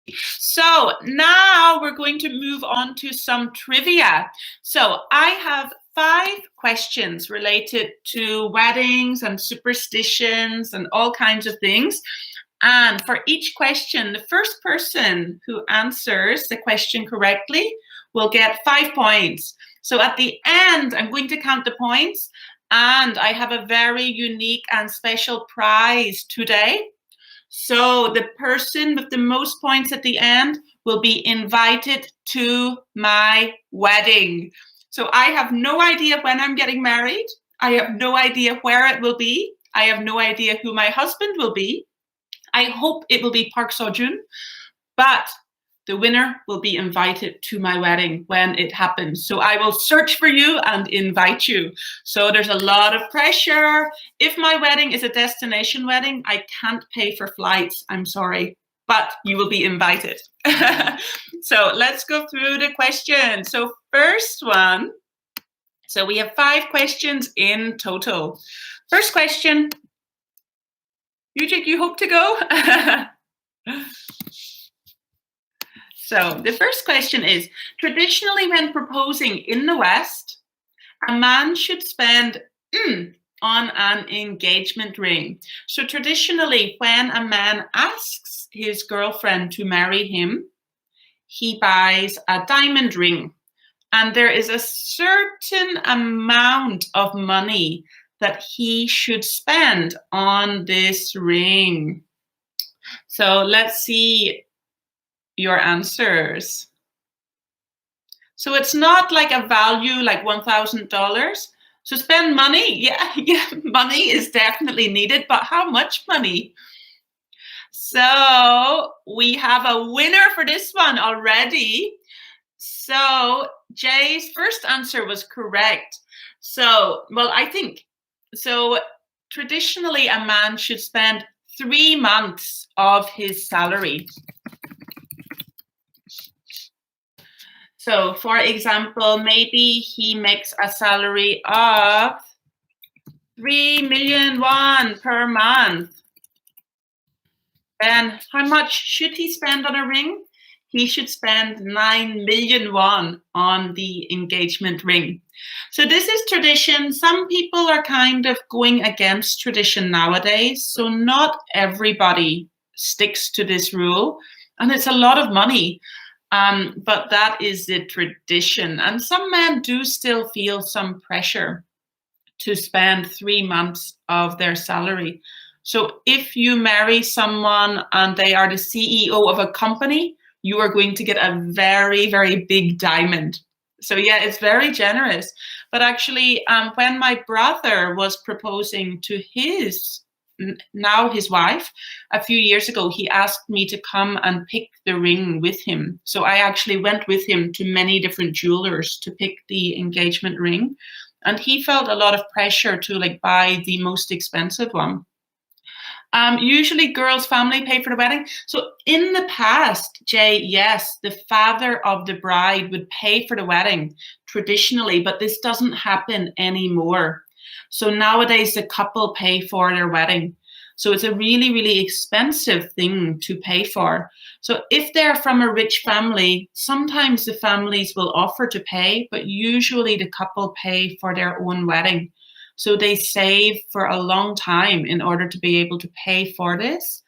So now we're going to move on to some trivia. So I have 5 questions related to weddings and superstitions and all kinds of things. And for each question, the first person who answers the question correctly will get 5 points. So at the end, I'm going to count the points, and I have a very unique and special prize today. So the person with the most points at the end will be invited to my wedding. So I have no idea when I'm getting married. I have no idea where it will be. I have no idea who my husband will be. I hope it will be Park Seo-joon, but the winner will be invited to my wedding when it happens. So I will search for you and invite you. So there's a lot of pressure. If my wedding is a destination wedding, I can't pay for flights. I'm sorry, but you will be invited. So let's go through the questions. So first one. So we have 5 questions in total. First question. Yujik, you hope to go? So the first question is, traditionally when proposing in the West, a man should spend on an engagement ring. So traditionally when a man asks his girlfriend to marry him, he buys a diamond ring. And there is a certain amount of money that he should spend on this ring. So let's see your answers. So it's not like a value like $1,000. So spend money. Yeah, money is definitely needed, but how much money? So we have a winner for this one already. So Jay's first answer was correct. So, well, I think, so traditionally a man should spend 3 months of his salary. So for example, maybe he makes a salary of 3 million won per month. Then how much should he spend on a ring? He should spend 9 million won on the engagement ring. So this is tradition. Some people are kind of going against tradition nowadays. So not everybody sticks to this rule. And it's a lot of money. But that is the tradition. And some men do still feel some pressure to spend 3 months of their salary. So if you marry someone and they are the CEO of a company, you are going to get a very, very big diamond. So yeah, it's very generous. But actually, when my brother was proposing to his wife, a few years ago, he asked me to come and pick the ring with him. So I actually went with him to many different jewelers to pick the engagement ring. And he felt a lot of pressure to like buy the most expensive one. Usually girls' family pay for the wedding. So in the past, Jay, yes, the father of the bride would pay for the wedding traditionally, but this doesn't happen anymore. So nowadays the couple pay for their wedding. So it's a really, really expensive thing to pay for. So if they're from a rich family, sometimes the families will offer to pay, but usually the couple pay for their own wedding. So they save for a long time in order to be able to pay for this.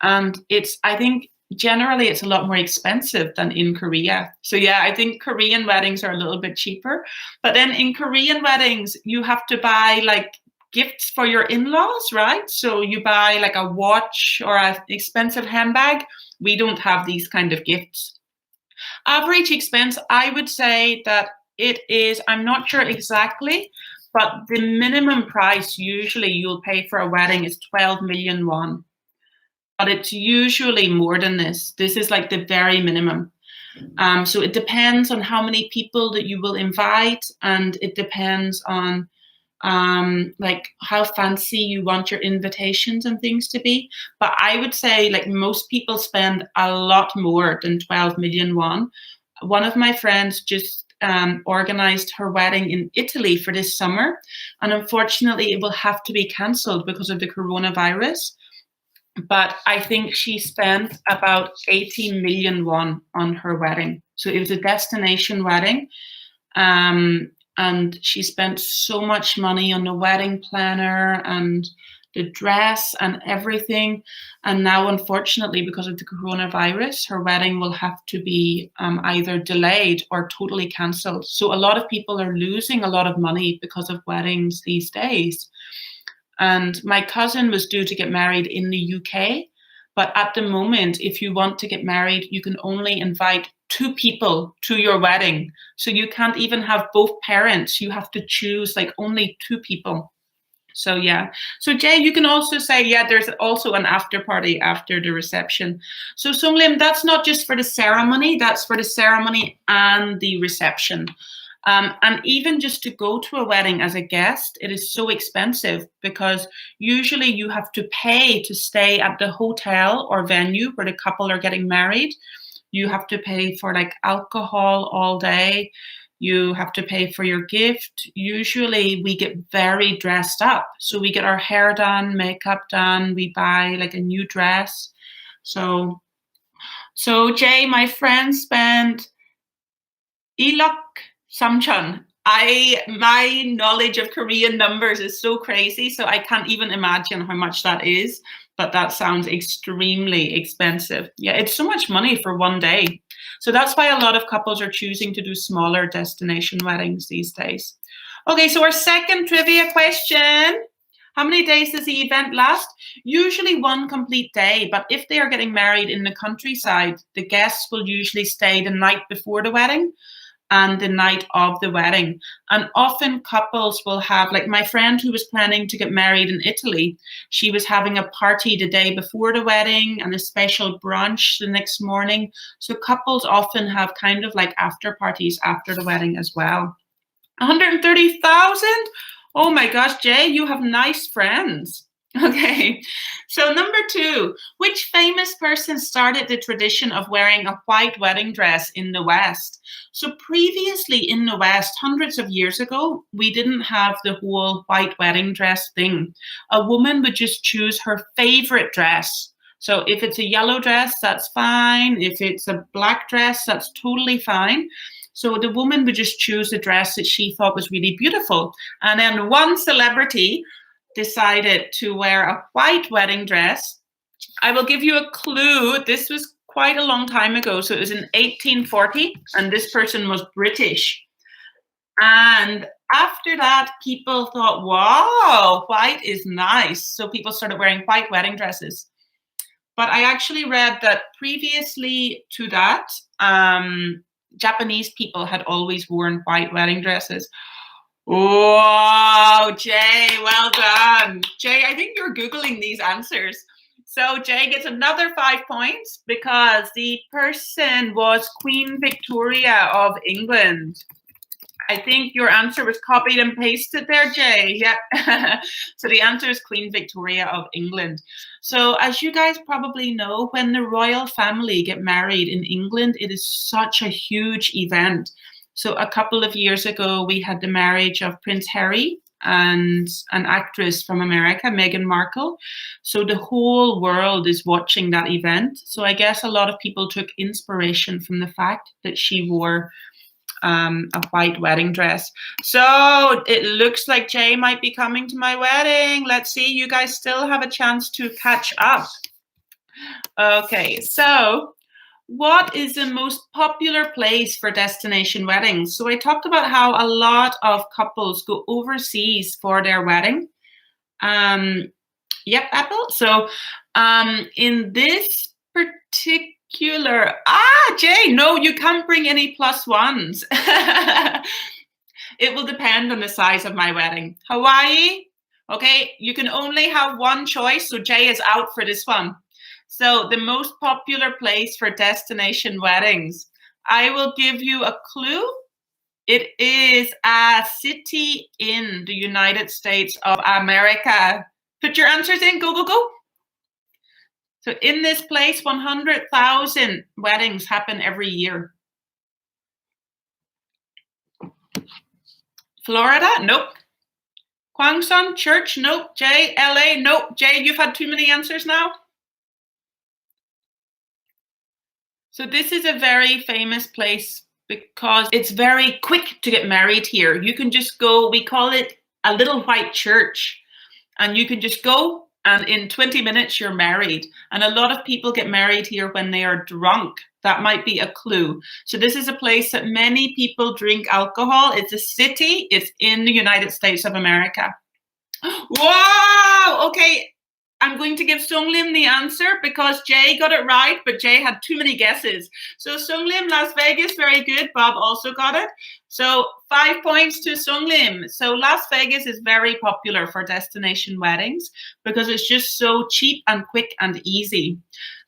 And I think generally it's a lot more expensive than in Korea. So yeah, I think Korean weddings are a little bit cheaper. But then in Korean weddings, you have to buy like gifts for your in-laws, right? So you buy like a watch or an expensive handbag. We don't have these kind of gifts. Average expense, I would say that it is, I'm not sure exactly, but the minimum price usually you'll pay for a wedding is 12 million won. But it's usually more than this. This is like the very minimum. So it depends on how many people that you will invite, and it depends on like how fancy you want your invitations and things to be. But I would say like most people spend a lot more than 12 million won. One of my friends just organized her wedding in Italy for this summer, and unfortunately it will have to be cancelled because of the coronavirus. but I think she spent about 80 million won on her wedding. So it was a destination wedding. And she spent so much money on the wedding planner and the dress and everything. And now, unfortunately, because of the coronavirus, her wedding will have to be either delayed or totally cancelled. So a lot of people are losing a lot of money because of weddings these days. And my cousin was due to get married in the UK. But at the moment, if you want to get married, you can only invite 2 people to your wedding. So you can't even have both parents. You have to choose like only 2 people. So yeah. So Jay, you can also say, yeah, there's also an after party after the reception. So Sunglim, that's not just for the ceremony, that's for the ceremony and the reception. And even just to go to a wedding as a guest, it is so expensive because usually you have to pay to stay at the hotel or venue where the couple are getting married. You have to pay for like alcohol all day. You have to pay for your gift. Usually we get very dressed up. So we get our hair done, makeup done. We buy like a new dress. So Jay, my friend spent ilok samchon. My knowledge of Korean numbers is so crazy, so I can't even imagine how much that is. But that sounds extremely expensive. Yeah, it's so much money for one day. So that's why a lot of couples are choosing to do smaller destination weddings these days. Okay, so our second trivia question. How many days does the event last? Usually 1 complete day, but if they are getting married in the countryside, the guests will usually stay the night before the wedding and the night of the wedding. And often couples will have, like my friend who was planning to get married in Italy, she was having a party the day before the wedding and a special brunch the next morning. So couples often have kind of like after parties after the wedding as well. 130,000? Oh my gosh, Jay, you have nice friends. Okay, so number 2, which famous person started the tradition of wearing a white wedding dress in the West? So previously in the West, hundreds of years ago, we didn't have the whole white wedding dress thing. A woman would just choose her favorite dress. So if it's a yellow dress, that's fine. If it's a black dress, that's totally fine. So the woman would just choose a dress that she thought was really beautiful. And then one celebrity decided to wear a white wedding dress. I will give you a clue. This was quite a long time ago. So it was in 1840, and this person was British. And after that, people thought, wow, white is nice. So people started wearing white wedding dresses. But I actually read that previously to that, Japanese people had always worn white wedding dresses. Wow, Jay, well done. Jay, I think you're Googling these answers. So Jay gets another 5 points because the person was Queen Victoria of England. I think your answer was copied and pasted there, Jay. Yeah. So the answer is Queen Victoria of England. So as you guys probably know, when the royal family get married in England, it is such a huge event. So a couple of years ago, we had the marriage of Prince Harry and an actress from America, Meghan Markle. So the whole world is watching that event. So I guess a lot of people took inspiration from the fact that she wore a white wedding dress. So it looks like Jay might be coming to my wedding. Let's see, you guys still have a chance to catch up. Okay, so what is the most popular place for destination weddings? So I talked about how a lot of couples go overseas for their wedding. Yep, Apple. So in this particular Jay, no, you can't bring any +1s. It will depend on the size of my wedding. Hawaii, okay, you can only have one choice, so Jay is out for this one. So the most popular place for destination weddings, I will give you a clue. It is a city in the United States of America. Put your answers in, go, go, go. So in this place, 100,000 weddings happen every year. Florida? Nope. Kwangson Church? Nope. Jay, LA? Nope. Jay, you've had too many answers now. So this is a very famous place because it's very quick to get married here. You can just go, we call it a little white church, and you can just go and in 20 minutes you're married. And a lot of people get married here when they are drunk. That might be a clue. So this is a place that many people drink alcohol. It's a city. It's in the United States of America. Wow! Okay, I'm going to give Sunglim the answer because Jay got it right, but Jay had too many guesses. So Sunglim, Las Vegas, very good. Bob also got it. So 5 points to Sunglim. So Las Vegas is very popular for destination weddings because it's just so cheap and quick and easy.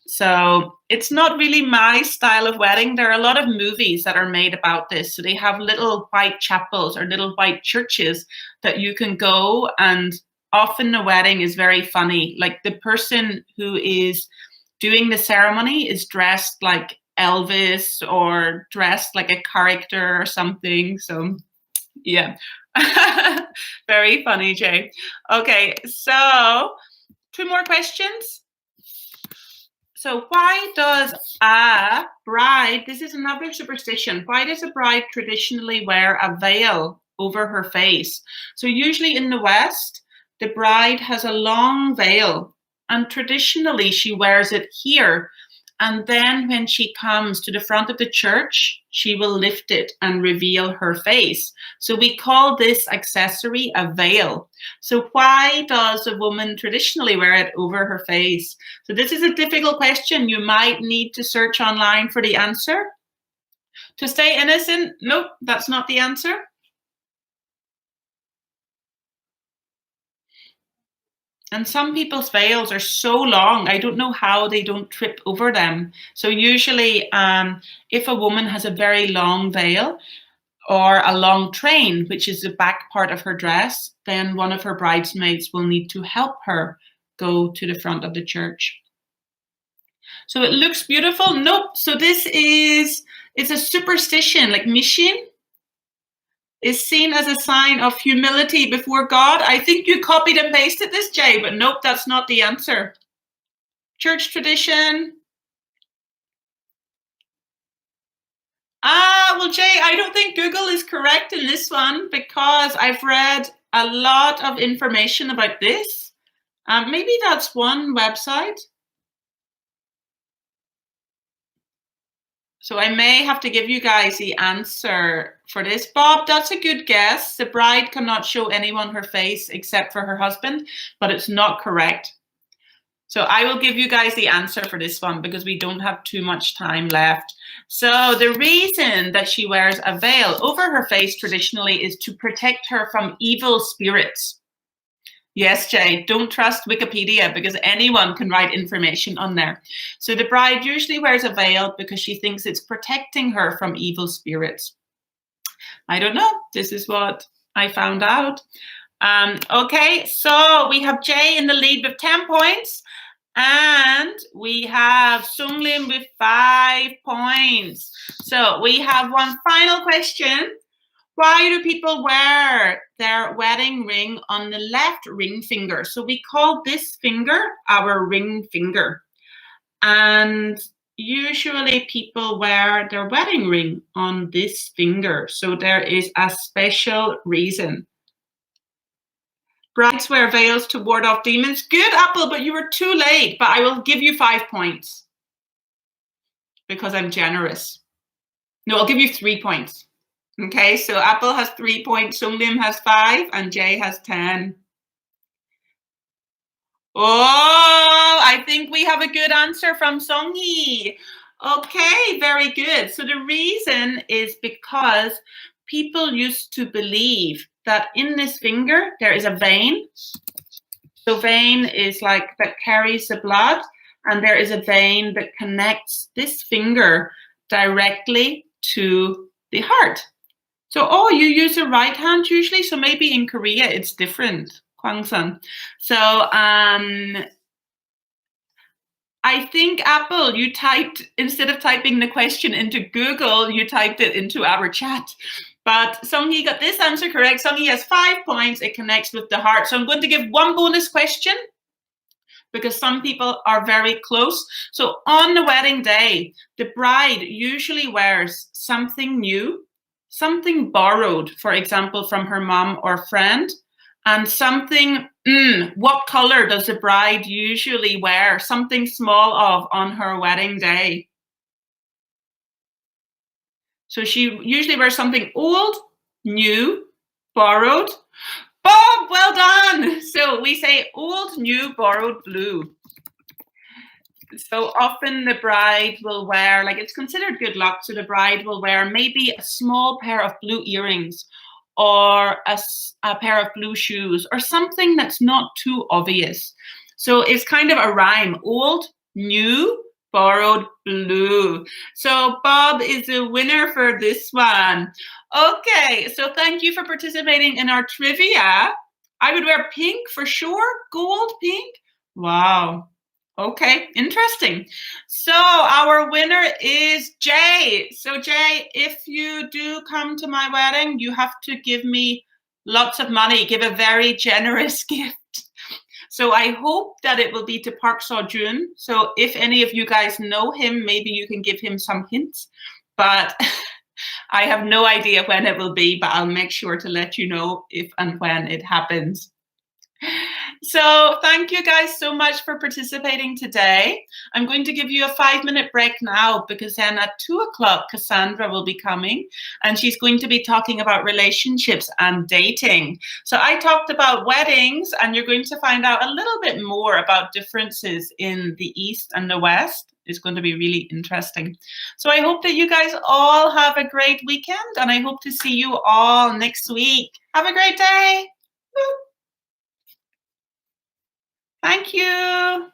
So it's not really my style of wedding. There are a lot of movies that are made about this. So they have little white chapels or little white churches that you can go, and often the wedding is very funny. Like the person who is doing the ceremony is dressed like Elvis or dressed like a character or something. So yeah, very funny, Jay. Okay, so 2 more questions. So why does a bride, this is another superstition, why does a bride traditionally wear a veil over her face? So usually in the West, the bride has a long veil, and traditionally she wears it here. And then when she comes to the front of the church, she will lift it and reveal her face. So we call this accessory a veil. So why does a woman traditionally wear it over her face? So this is a difficult question. You might need to search online for the answer. To stay innocent? Nope, that's not the answer. And some people's veils are so long, I don't know how they don't trip over them. So usually if a woman has a very long veil or a long train, which is the back part of her dress, then one of her bridesmaids will need to help her go to the front of the church. So it looks beautiful. Nope. So this is a superstition, like Mishin is seen as a sign of humility before God. I think you copied and pasted this, Jay, but nope, that's not the answer. Church tradition. Well, Jay, I don't think Google is correct in this one because I've read a lot of information about this. Maybe that's one website. So I may have to give you guys the answer for this. Bob, that's a good guess. The bride cannot show anyone her face except for her husband, but it's not correct. So I will give you guys the answer for this one because we don't have too much time left. So the reason that she wears a veil over her face traditionally is to protect her from evil spirits. Yes, Jay, don't trust Wikipedia because anyone can write information on there. So the bride usually wears a veil because she thinks it's protecting her from evil spirits. I don't know. This is what I found out. Okay, so we have Jay in the lead with 10 points. And we have Sunglim with 5 points. So we have one final question. Why do people wear their wedding ring on the left ring finger? So we call this finger our ring finger. And usually people wear their wedding ring on this finger. So there is a special reason. Brides wear veils to ward off demons. Good, Apple, but you were too late. But I will give you 5 points because I'm generous. No, I'll give you 3 points. Okay, so Apple has 3 points, Sunglim has 5, and Jay has 10. Oh, I think we have a good answer from Songhee. Okay, very good. So the reason is because people used to believe that in this finger there is a vein. So vein is like that carries the blood, and there is a vein that connects this finger directly to the heart. So, you use the right hand usually. So maybe in Korea it's different. Kwangsan. So I think Apple, you typed, instead of typing the question into Google, you typed it into our chat. But Songhee got this answer correct. Songhee has 5 points. It connects with the heart. So I'm going to give one bonus question because some people are very close. So on the wedding day, the bride usually wears something new, something borrowed, for example, from her mom or friend, and something, what color does the bride usually wear? Something small of on her wedding day. So she usually wears something old, new, borrowed. Bob, well done. So we say old, new, borrowed, blue. So often the bride will wear, like it's considered good luck, so the bride will wear maybe a small pair of blue earrings or a pair of blue shoes or something that's not too obvious. So it's kind of a rhyme, old, new, borrowed, blue. So Bob is the winner for this one. Okay, so thank you for participating in our trivia. I would wear pink for sure, gold, pink. Wow. Okay, interesting. So our winner is Jay. So Jay, if you do come to my wedding, you have to give me lots of money, give a very generous gift. So I hope that it will be to Park Seo-joon. So if any of you guys know him, maybe you can give him some hints. But I have no idea when it will be, but I'll make sure to let you know if and when it happens. So thank you guys so much for participating today. I'm going to give you a 5-minute break now because then at 2 o'clock, Cassandra will be coming and she's going to be talking about relationships and dating. So I talked about weddings and you're going to find out a little bit more about differences in the East and the West. It's going to be really interesting. So I hope that you guys all have a great weekend and I hope to see you all next week. Have a great day. Woo. Thank you.